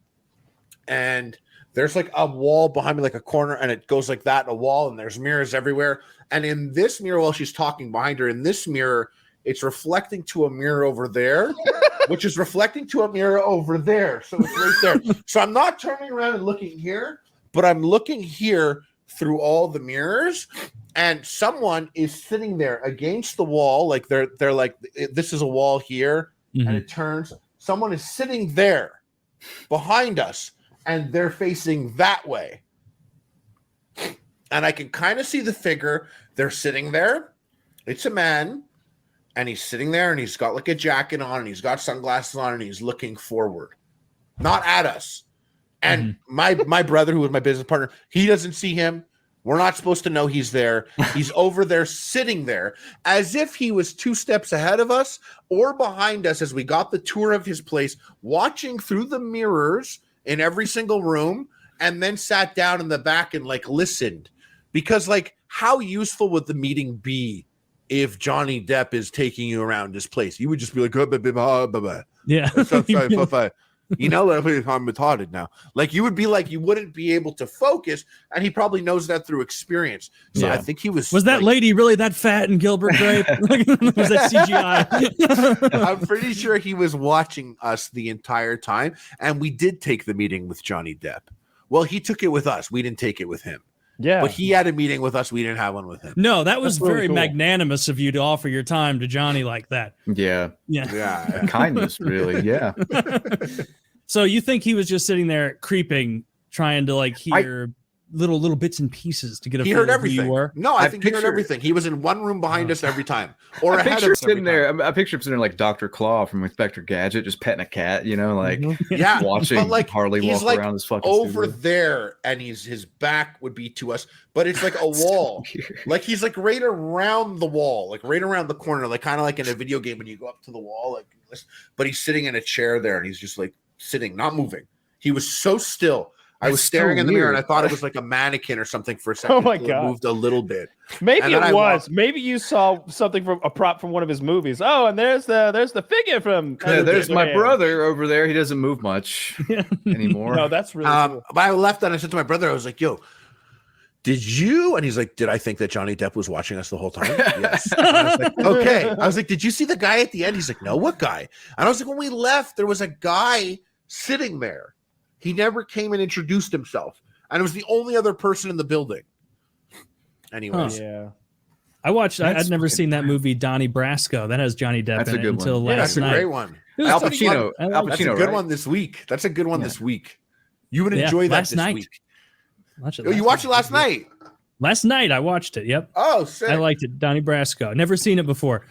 and there's like a wall behind me, like a corner, and it goes like that, a wall, and there's mirrors everywhere. And in this mirror, while she's talking behind her, in this mirror, it's reflecting to a mirror over there, which is reflecting to a mirror over there. So it's right there. So I'm not turning around and looking here, but I'm looking here through all the mirrors, and someone is sitting there against the wall. Like they're like, this is a wall here, and it turns. Someone is sitting there behind us, and they're facing that way. And I can kind of see the figure. They're sitting there. It's a man. And he's sitting there and he's got like a jacket on and he's got sunglasses on and he's looking forward, not at us. And my brother, who was my business partner, he doesn't see him. We're not supposed to know he's there. He's over there sitting there as if he was 2 steps ahead of us or behind us as we got the tour of his place, watching through the mirrors in every single room, and then sat down in the back and like listened. Because like, how useful would the meeting be if Johnny Depp is taking you around this place? You would just be like, yeah. You know, I'm retarded now. Like, you would be like, you wouldn't be able to focus, and he probably knows that through experience. So I think he was that like, lady really that fat in Gilbert Grape? Was that CGI? I'm pretty sure he was watching us the entire time, and we did take the meeting with Johnny Depp. Well, he took it with us. We didn't take it with him. Yeah. But he had a meeting with us. We didn't have one with him. No, that was really very cool. magnanimous of you to offer your time to Johnny like that. Yeah. Kindness, really. Yeah. So you think he was just sitting there creeping, trying to like hear little bits and pieces to get a he feel heard of everything. who you were? No, I think he heard everything. He was in one room behind us every time, or I ahead of picture us sitting there. I picture him sitting there like Dr. Claw from Inspector Gadget, just petting a cat, like yeah, watching but like Harley walk like around his fucking over studio. there, and his back would be to us, but it's like a wall. Like he's like right around the wall, like right around the corner, like kind of like in a video game when you go up to the wall, like. But he's sitting in a chair there, and he's just like sitting, not moving. He was so still. I was staring in the mirror, and I thought it was like a mannequin or something for a second. Oh my God. It moved a little bit. Maybe it was. Maybe you saw something from a prop from one of his movies. Oh, and there's the figure from. Yeah, there's my brother over there. He doesn't move much anymore. No, that's really cool. But I left and I said to my brother, I was like, "Yo, did you?" And he's like, "Did I think that Johnny Depp was watching us the whole time?" Yes. And I was like, okay. I was like, "Did you see the guy at the end?" He's like, "No, what guy?" And I was like, "When we left, there was a guy sitting there. He never came and introduced himself, and it was the only other person in the building." Anyways, yeah. I'd never seen that movie Donnie Brasco. That has Johnny Depp in it until last night. That's a great one. Al Pacino. That's a good one this week. That's a good one this week. You would enjoy that this week. You watched it last night. Last night I watched it. Yep. Oh, sick. I liked it. Donnie Brasco. Never seen it before.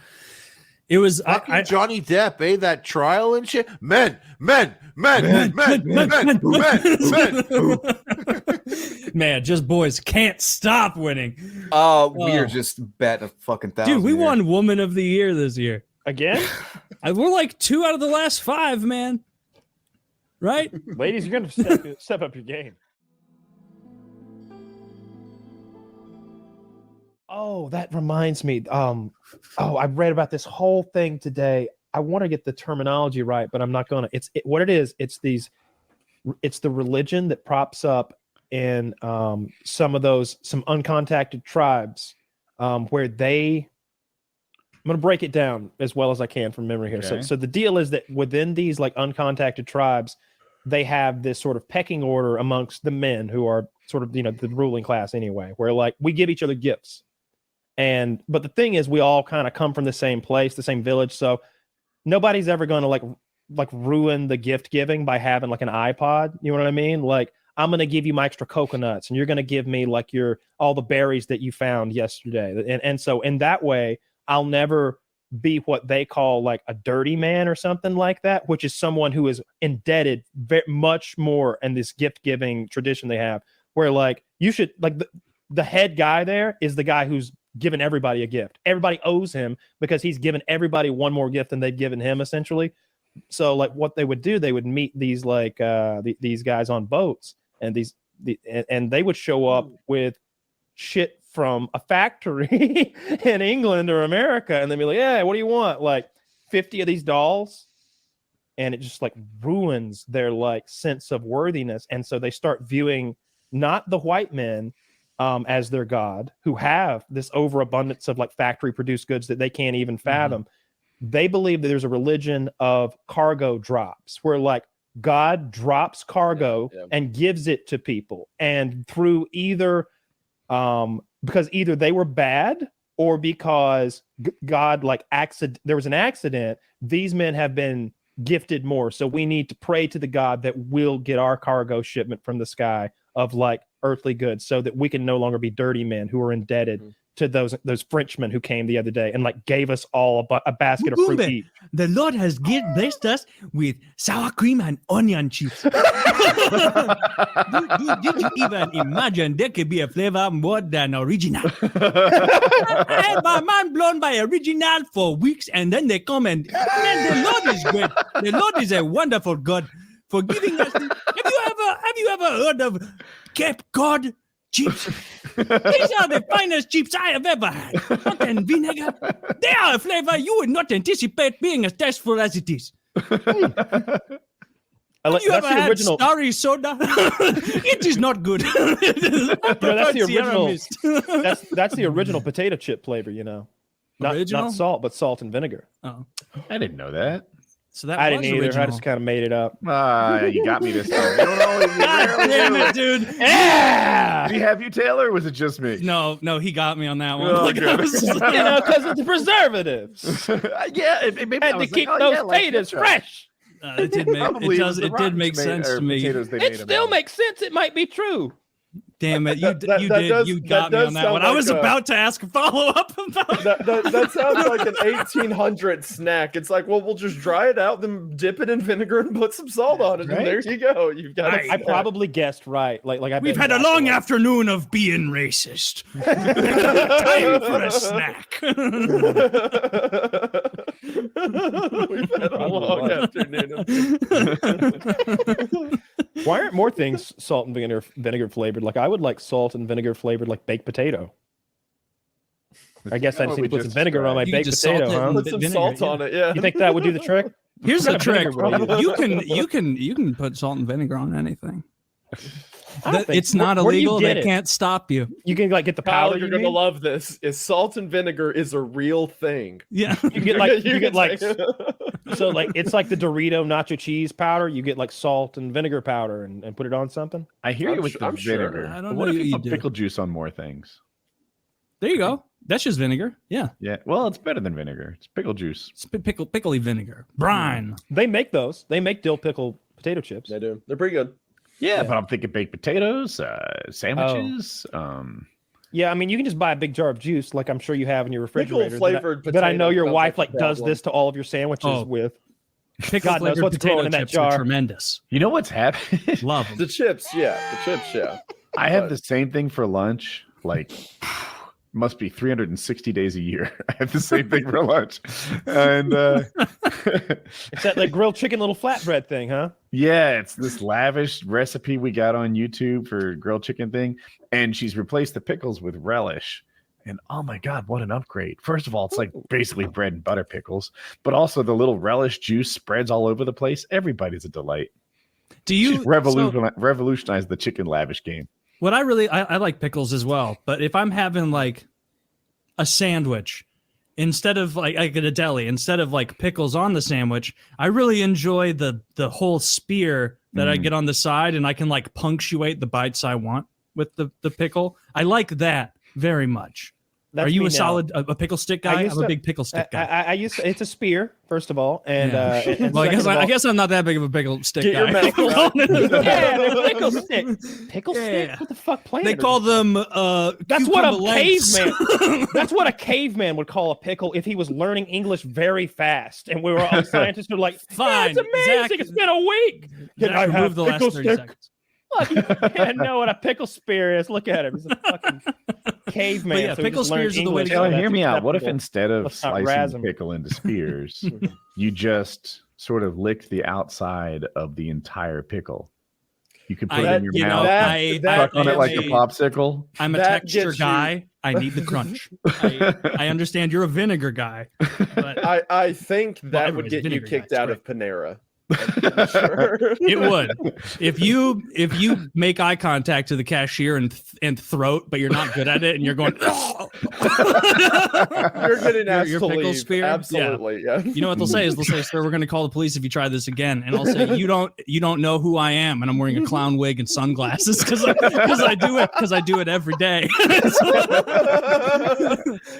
It was Johnny Depp, that trial and shit. Men. Man, just boys can't stop winning. We are just betting a fucking 1,000. Dude, we won Woman of the Year this year. Again? We're like 2 out of the last 5, man. Right? Ladies, you're gonna step up your game. Oh, that reminds me. I read about this whole thing today. I want to get the terminology right, but I'm not gonna. What it is. It's the religion that props up in some uncontacted tribes where they. I'm gonna break it down as well as I can from memory here. Okay. So the deal is that within these like uncontacted tribes, they have this sort of pecking order amongst the men who are sort of the ruling class anyway, where like we give each other gifts. But the thing is, we all kind of come from the same place, the same village. So nobody's ever going to like ruin the gift giving by having like an iPod. You know what I mean? Like, I'm going to give you my extra coconuts and you're going to give me like all the berries that you found yesterday. And so in that way, I'll never be what they call like a dirty man or something like that, which is someone who is indebted very much more in this gift giving tradition they have, where like you should like the head guy there is the guy who's given everybody a gift. Everybody owes him because he's given everybody one more gift than they've given him, essentially. So like what they would do, they would meet these like these guys on boats, and and they would show up with shit from a factory in England or America, and they'd be like, "Yeah, what do you want?" Like 50 of these dolls, and it just like ruins their like sense of worthiness, and so they start viewing not the white men as their god, who have this overabundance of like factory produced goods that they can't even fathom. They believe that there's a religion of cargo drops, where like God drops cargo and gives it to people, and through either because either they were bad or because God like there was an accident, these men have been gifted more, so we need to pray to the God that will get our cargo shipment from the sky of like earthly goods, so that we can no longer be dirty men who are indebted to those Frenchmen who came the other day and like gave us all a basket of fruit each. The Lord has blessed us with sour cream and onion chips. Did you even imagine there could be a flavor more than original? I had my mind blown by original for weeks, and then they come and man, the Lord is great. The Lord is a wonderful God for giving us. Have you ever heard of Cape Cod chips? These are the finest chips I have ever had. Salt and vinegar. They are a flavor you would not anticipate being as tasteful as it is. Have you ever had original Starry soda? It is not good. That's the original. That's the original potato chip flavor. Not salt, but salt and vinegar. Oh, I didn't know that. So that I was didn't either. original. I just kind of made it up. You got me this time. You don't always, God damn it, dude. Yeah. Did he have you, Taylor, or was it just me? No, he got me on that one. Oh, Because it's the preservatives. Yeah, maybe had to keep those potatoes fresh. It did make sense to me. It still makes sense. It might be true. Damn it! You got me on that one. I was about to ask a follow up about that. Sounds like an 1800 snack. It's like, well, we'll just dry it out, then dip it in vinegar and put some salt on it, and there you go. You've got. I probably guessed right. We've had a long afternoon of being racist. Time for a snack. We've had a long afternoon. Why aren't more things salt and vinegar flavored? Like I would like salt and vinegar flavored like baked potato. I guess I just need to put some vinegar on my baked potato. Huh? Put some salt on it. Yeah. You think that would do the trick? Here's the trick. You can put salt and vinegar on anything. It's not illegal. They can't stop you. You can like get the powder. You're gonna love this. Is salt and vinegar is a real thing. Yeah, you get like so like it's like the Dorito nacho cheese powder. You get like salt and vinegar powder and put it on something. I hear you with the vinegar. Sure. I don't know what if you put pickle juice on more things? There you go. That's just vinegar. Yeah. Yeah. Well, it's better than vinegar. It's pickle juice. It's pickly vinegar. Brine. They make those. They make dill pickle potato chips. They do. They're pretty good. Yeah, but I'm thinking baked potatoes, sandwiches. Yeah, I mean, you can just buy a big jar of juice, like I'm sure you have in your refrigerator. Pickle flavored that I know your wife like does this to all of your sandwiches with. Pickle flavored potato chips are tremendous. You know what's happening? Love them. The chips, yeah. I have the same thing for lunch. Like, must be 360 days a year. I have the same thing for lunch, and it's that like grilled chicken little flatbread thing, huh? Yeah, it's this lavish recipe we got on YouTube for grilled chicken thing, and she's replaced the pickles with relish. And oh my God, what an upgrade. First of all, it's like basically bread and butter pickles, but also the little relish juice spreads all over the place. Everybody's a delight. She's revolutionized the chicken lavish game. What I like pickles as well, but if I'm having like a sandwich, instead of like at a deli, instead of like pickles on the sandwich, I really enjoy the whole spear that I get on the side, and I can like punctuate the bites I want with the pickle. I like that very much. Are you a solid a pickle stick guy? I'm a big pickle stick guy. It's a spear, first of all, and well, I guess I'm not that big of a pickle stick guy. Yeah, they're pickle stick. Pickle stick? What the fuck planet? They call them that's what a caveman. That's what a caveman would call a pickle if he was learning English very fast. And we were all scientists were like, fine, it's amazing. Zach, it's been a week. Can I remove the last 30 seconds? Look, you can't know what a pickle spear is. Look at him. He's a fucking caveman. Yeah, so pickle spears are the way to go. Hear me out. What if instead of slicing the pickle into spears, you just sort of licked the outside of the entire pickle? You could put it in your mouth, suck on it like a popsicle. I'm a texture guy. I need the crunch. I understand you're a vinegar guy. But I think that would get you kicked out of Panera. Sure. It would. If you make eye contact to the cashier and throat, but you're not good at it, and you're going, you're getting asked to leave. Spear? Absolutely, yeah. You know what they'll say is, sir, we're going to call the police if you try this again. And I'll say, you don't know who I am, and I'm wearing a clown wig and sunglasses because I do it every day.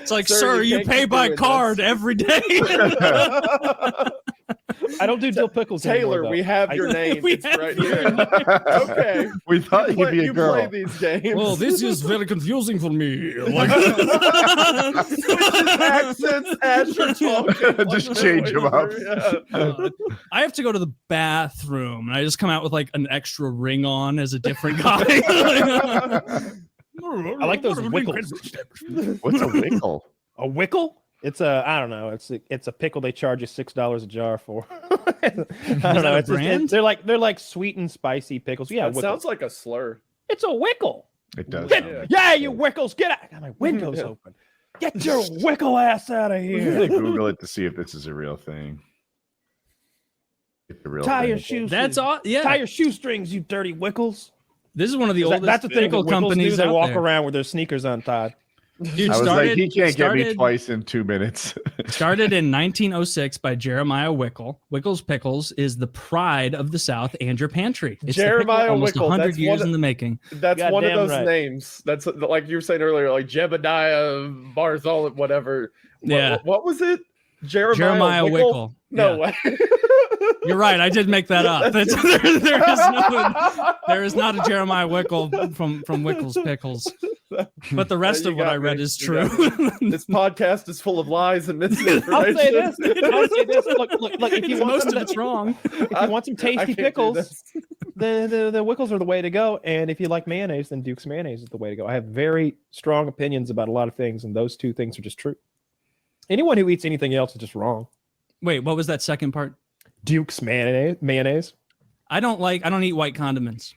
It's like, sir, you pay by card every day. I don't do dill pickles Taylor, anymore, we have your name. It's right here. Okay. We thought you'd be a girl. Play these games. Well, this is very confusing for me. Accents as you're talking. Just change them up. I have to go to the bathroom, and I just come out with like an extra ring on as a different guy. I like those wickles. What's a wickle? A wickle? It's I don't know. It's a pickle they charge you $6 a jar for. I don't know. They're like sweet and spicy pickles. Yeah, it sounds like a slur. It's a wickle. It does. Yeah, you wickles, get out! I got my windows open. Get your wickle ass out of here. I'm gonna Google it to see if this is a real thing. It's a real Tie thing. your shoes. That's all. Yeah. Tie your shoestrings, you dirty wickles. This is one of the oldest that's the thing pickle companies. They walk around with their sneakers untied. Dude, I was like, he can't get me twice in 2 minutes. Started in 1906 by Jeremiah Wickle. Wickle's Pickles is the pride of the South and your pantry. It's Jeremiah almost Wickle. 100 years in the making. That's one of those names. That's like you were saying earlier, like Jebediah Barzal, whatever. Yeah. What was it? Jeremiah Wickle. No way. You're right. I did make that up. There is not a Jeremiah Wickle from Wickles Pickles. But the rest of what I read is true. This podcast is full of lies and misinformation. I'll say this. Look, if you want most of it's wrong. If you want some tasty pickles, the Wickles are the way to go. And if you like mayonnaise, then Duke's mayonnaise is the way to go. I have very strong opinions about a lot of things, and those two things are just true. Anyone who eats anything else is just wrong. Wait, what was that second part? Duke's mayonnaise. I don't eat white condiments.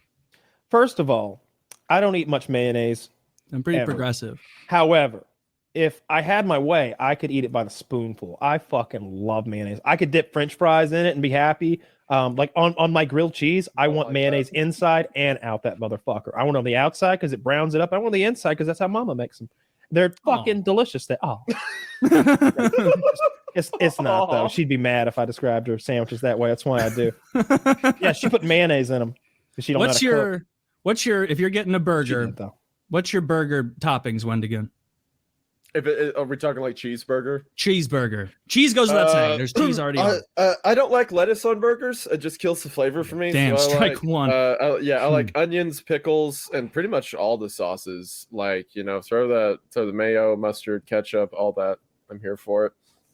First of all, I don't eat much mayonnaise. I'm pretty progressive. However, if I had my way, I could eat it by the spoonful. I fucking love mayonnaise. I could dip French fries in it and be happy. Like on my grilled cheese, I want mayonnaise inside and out that motherfucker. I want it on the outside because it browns it up. I want the inside because that's how Mama makes them. They're fucking delicious. It's not though. She'd be mad if I described her sandwiches that way. That's why I do. Yeah, she put mayonnaise in them. She don't what's your if you're getting a burger? What's your burger toppings, Wendigoon? Are we talking like cheeseburger? Cheeseburger. Cheese goes without saying. There's cheese already on. I don't like lettuce on burgers. It just kills the flavor for me. Damn, so strike one. I like onions, pickles, and pretty much all the sauces. Like, throw the mayo, mustard, ketchup, all that. I'm here for it.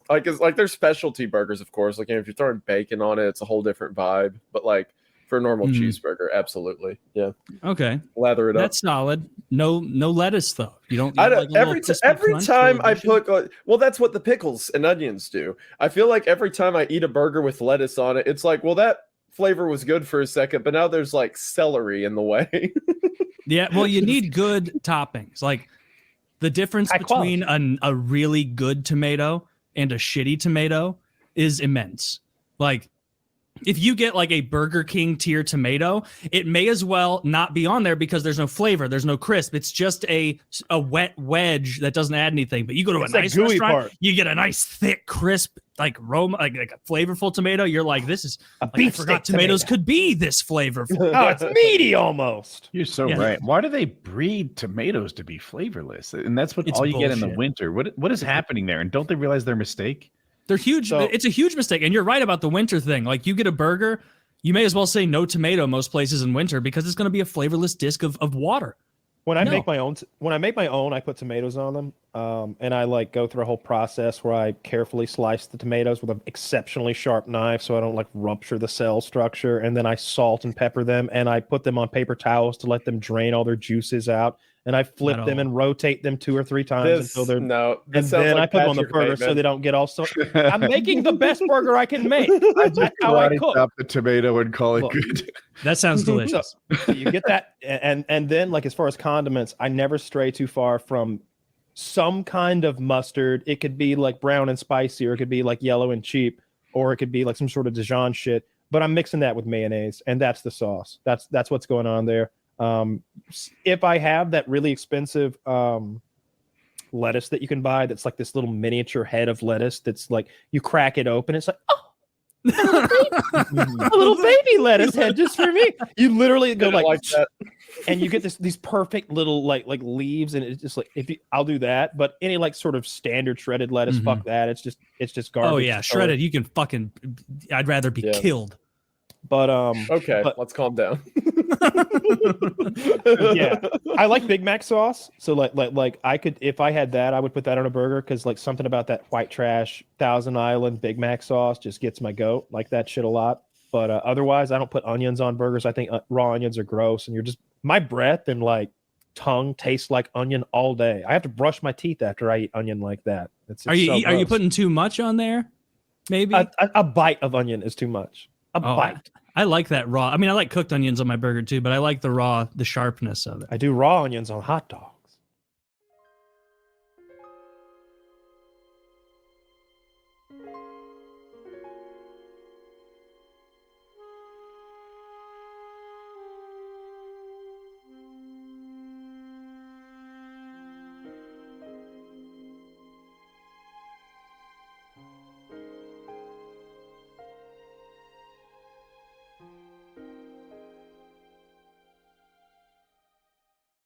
Like there's specialty burgers, of course. Like, if you're throwing bacon on it, it's a whole different vibe. But like for a normal cheeseburger, absolutely. Yeah. Okay. Lather it up. That's solid. No lettuce though. You don't. Every time I put, that's what the pickles and onions do. I feel like every time I eat a burger with lettuce on it, it's like, well, that flavor was good for a second, but now there's like celery in the way. Yeah. Well, you need good toppings. Like the difference between a really good tomato and a shitty tomato is immense. Like, if you get like a Burger King tier tomato, it may as well not be on there because there's no flavor, there's no crisp. It's just a wet wedge that doesn't add anything. But you go to a nice restaurant, you get a nice thick, crisp, like aroma, like a flavorful tomato. You're like, this is I forgot tomatoes could be this flavorful. Oh, it's meaty almost. You're so right. Why do they breed tomatoes to be flavorless? And that's what you get in the winter. What is happening there? And don't they realize their mistake? They're huge. It's a huge mistake. And you're right about the winter thing. Like, you get a burger, you may as well say no tomato most places in winter because it's going to be a flavorless disc of water. When I make my own, I put tomatoes on them. And I like go through a whole process where I carefully slice the tomatoes with an exceptionally sharp knife so I don't like rupture the cell structure. And then I salt and pepper them, and I put them on paper towels to let them drain all their juices out. And I flip them and rotate them 2 or 3 times until they're and then I put them on the burger so they don't get all so. I'm making the best burger I can make. That's how I cook. Chop the tomato and call it good. That sounds delicious. So you get that, and then like as far as condiments, I never stray too far from some kind of mustard. It could be like brown and spicy, or it could be like yellow and cheap, or it could be like some sort of Dijon shit. But I'm mixing that with mayonnaise, and that's the sauce. That's what's going on there. If I have that really expensive lettuce that you can buy, that's like this little miniature head of lettuce that's like you crack it open, it's like, a little baby lettuce head just for me. You literally go like that, and you get these perfect little like leaves, and it's just like I'll do that. But any like sort of standard shredded lettuce, fuck that. It's just garbage. Oh yeah, shredded. You can fucking. I'd rather be killed. But okay, let's calm down. Yeah, I like Big Mac sauce. So like I could, if I had that, I would put that on a burger because like something about that white trash Thousand Island Big Mac sauce just gets my goat. Like that shit a lot. But otherwise, I don't put onions on burgers. I think raw onions are gross, and my breath and like tongue tastes like onion all day. I have to brush my teeth after I eat onion like that. Are you putting too much on there? Maybe a bite of onion is too much. Bite. I like that raw. I mean, I like cooked onions on my burger too, but I like the sharpness of it. I do raw onions on hot dogs.